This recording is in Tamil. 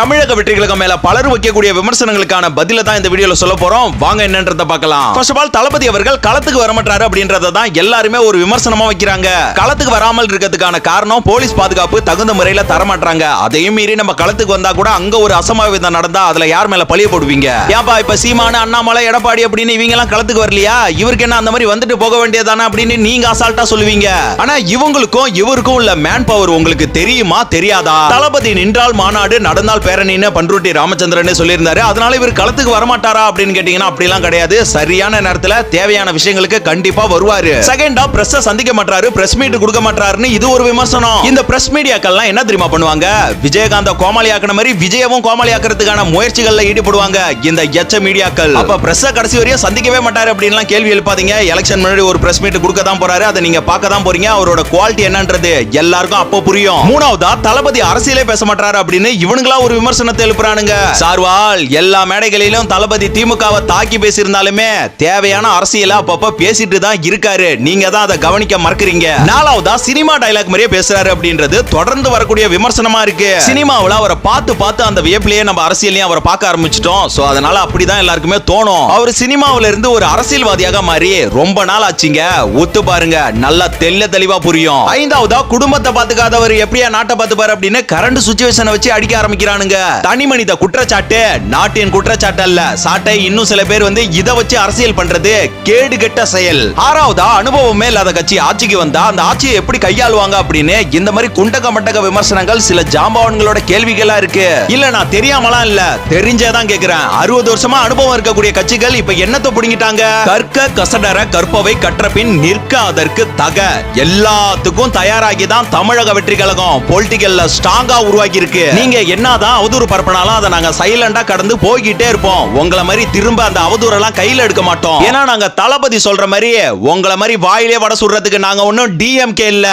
தமிழக வெற்றிகளுக்கு மேல பலர் வைக்கக்கூடிய விமர்சனங்களுக்கான பதில தான் இந்த வீடியோல சொல்ல போறோம். வாங்க என்னன்றத பார்க்கலாம். ஃபர்ஸ்ட் ஆஃப் ஆல் தளபதி அவர்கள் களத்துக்கு வரமாட்டாரு அப்படின்றத தான் எல்லாருமே ஒரு விமர்சனமா வைக்கிறாங்க. களத்துக்கு வராமல் இருக்கிறதுக்கான காரணம் போலீஸ் பாதுகாப்பு தகுந்த முறையில தர மாட்டாங்க. அதையும் மீறி நம்ம களத்துக்கு வந்தா கூட அங்க ஒரு அசம்பாவிதம் நடந்தா அதுல யார் மேல பழிய போடுவீங்க? ஏன்பா இப்ப சீமானு அண்ணாமலை எடப்பாடி அப்படின்னு இவங்க எல்லாம் களத்துக்கு வரலையா? இவருக்கு என்ன அந்த மாதிரி வந்துட்டு போக வேண்டியதானே அப்படின்னு நீங்க அசால்ட்டா சொல்லுவீங்க. ஆனா இவங்களுக்கும் இவருக்கும் உள்ள மேன் பவர் உங்களுக்கு தெரியுமா தெரியாதா? தளபதி நின்றால் மாநாடு நடந்தால் பேரணின்னு பண்ருட்டி ராமச்சந்திரன் சொல்லியிருந்தாரு. அதனால இவர் களத்துக்கு வரமாட்டாரா அப்படின்னு கேட்டீங்கன்னா அப்படிலாம் கிடையாது. சரியான நேரத்துல தேவையான விஷயங்களுக்கு கண்டிப்பா வருவாரு. செகண்டா பிரஸ் சந்திக்க மாட்டாரு, பிரஸ் மீட் கொடுக்க மாட்டாருன்னு இது ஒரு விமர்சனம். இந்த பிரஸ் மீடியாக்கள்லாம் என்ன தெரியுமா பண்ணுவாங்க? விஜயகாந்த கோமாளியாக்குன மாதிரி விஜயவும் கோமாளியாக்குறதுக்கான முயற்சிகள்ல ஈடுபடுவாங்க இந்த எச்ச மீடியாக்கள். அப்ப பிரஸ் கடைசி வரையும் சந்திக்கவே மாட்டாரு அப்படின்லாம் கேள்வி எழுப்பாதீங்க. எலெக்ஷன் முன்னாடி ஒரு பிரஸ் மீட் கொடுக்க தான் போறாரு. அதை நீங்க பார்க்க தான் போறீங்க. அவரோட குவாலிட்டி என்னன்றது எல்லாருக்கும் அப்போ புரியும். மூணாவதா தளபதி அரசியலே பேச மாட்டாரு அப்படின்னு இவனுங்களா ஒரு விமர்சனத்தை எழுப்புறானுங்க. சார்வால் எல்லா மேடைகளிலும் தளபதி திமுகவை தாக்கி பேசியிருந்தாலுமே தேவையான அரசியல அப்பப்ப பேசிட்டு தான் இருக்காரு. நீங்க தான் அதை கவனிக்க மறக்கிறீங்க. நாலாவதா சினிமா டயலாக் மாதிரியே பேசுறாரு அப்படின்றது தொடர்ந்து வரக்கூடிய விமர்சனமா இருக்கு. சினிமாவுல அவரை பார்த்து பார்த்து அந்த வியப்பிலேயே நம்ம அரசியலையும் அவரை பார்க்க ஆரம்பிச்சிட்டோம். சோ அதனால அப்படிதான் எல்லாருக்குமே தோணும். அவர் சினிமாவில இருந்து ஒரு அரசியல்வாதியாக மாறி ரொம்ப நாள் ஆச்சுங்க. ஒத்து பாருங்க, நல்லா தெளிவா புரியும். ஐந்தாவதா குடும்பத்தை பாத்துக்காதவர் எப்படியா நாட்டை பாத்துப்பாரு அப்படின்னு கரண்ட் சுச்சுவேஷனை வச்சு அடிக்க ஆரம்பிக்கிறானுங்க. தனி மனித குற்றச்சாட்டு நாட்டின் குற்றச்சாட்டு அல்ல. சாட்டை இன்னும் சில பேர் இதை வச்சு அரசியல் பண்றது கேடு கெட்ட செயல். ஆறாவதா அனுபவமே இல்லாத கட்சி ஆட்சிக்கு வந்தா அந்த ஆட்சியை எப்படி கையாளுவாங்க அப்படின்னு இந்த மாதிரி குண்டக மண்டக விமர்சனங்கள் சில ஜாம்பவான்களோட கேள்விகளா இருக்கு. இல்ல நான் தெரியாமலாம் இல்ல, தெரிஞ்சேதான் கேக்குறேன். 60 வருஷமா அனுபவம் இருக்கக்கூடிய கட்சிகள் இப்ப என்னத்தை புடுங்கிட்டாங்க? கற்க கசடர கற்பவை கற்றபின் நிற்க அதற்கு தக. எல்லாத்துக்கும் தயாராகி தான் தமிழக வெற்றி கழகம் பொலிட்டிக்கல்ல ஸ்ட்ராங்கா உருவாக்கி இருக்கு. நீங்க என்னதான் அவதூறு பரப்பினாலும் அதை நாங்க சைலண்டா கடந்து போய்கிட்டே இருப்போம். உங்களை மாதிரி திரும்ப அந்த அவதூறெல்லாம் கையில எடுக்க மாட்டோம். ஏன்னா நாங்க தளபதி சொல்ற மாதிரி உங்களை மாதிரி வாயிலே வட சுடுறதுக்கு நாங்க ஒன்னும் டிஎம்கே இல்ல.